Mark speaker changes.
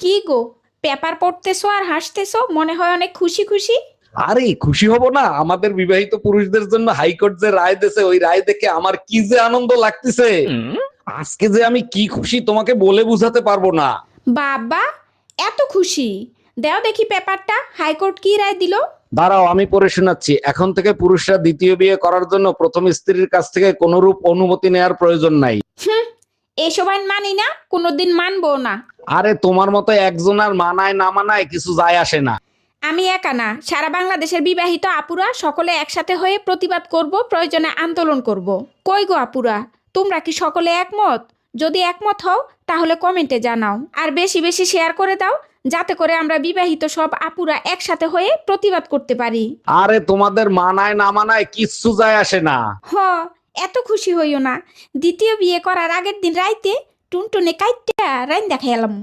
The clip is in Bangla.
Speaker 1: কি গো, পেপার পড়তেছো আর হাসতেছো, মনে হয় অনেক খুশি খুশি।
Speaker 2: আরে খুশি হব না? আমাদের বিবাহিত পুরুষদের জন্য হাইকোর্ট যে রায় দিয়েছে, ওই রায় দেখে আমার কি যে আনন্দ লাগতেছে। আজকে যে আমি কি খুশি তোমাকে বলে বুঝাতে পারবো না।
Speaker 1: বাবা, এত খুশি! দেও দেখি পেপারটা, হাইকোর্ট কি রায় দিল।
Speaker 2: দাঁড়াও, আমি পড়ে শোনাচ্ছি। এখন থেকে পুরুষরা দ্বিতীয় বিয়ে করার জন্য প্রথম স্ত্রীর কাছ থেকে কোনরূপ অনুমতি নেওয়ার প্রয়োজন নাই।
Speaker 1: হুম, এসব আইন মানি না, কোনোদিন মানবো না।
Speaker 2: আরে তোমার মতো একজন আর মানায় না মানায় কিছু যায় আসে না।
Speaker 1: আমি একা না, সারা বাংলাদেশের বিবাহিত আপুরা সকলে একসাথে হয়ে প্রতিবাদ করব, প্রয়োজনে আন্দোলন করব। কই গো আপুরা, তোমরা কি সকলে একমত? যদি একমত হও তাহলে কমেন্টে জানাও, আর বেশি বেশি শেয়ার করে দাও, যাতে করে আমরা বিবাহিত সব আপুরা একসাথে হয়ে প্রতিবাদ করতে পারি।
Speaker 2: আরে তোমাদের মানায় না মানায় কিচ্ছু যায় আসে না।
Speaker 1: হ, এত খুশি হইও না। দ্বিতীয় বিয়ে করার আগের দিন রাইতে টুনটুনে কাইটটা রাইন্দা খেলাম।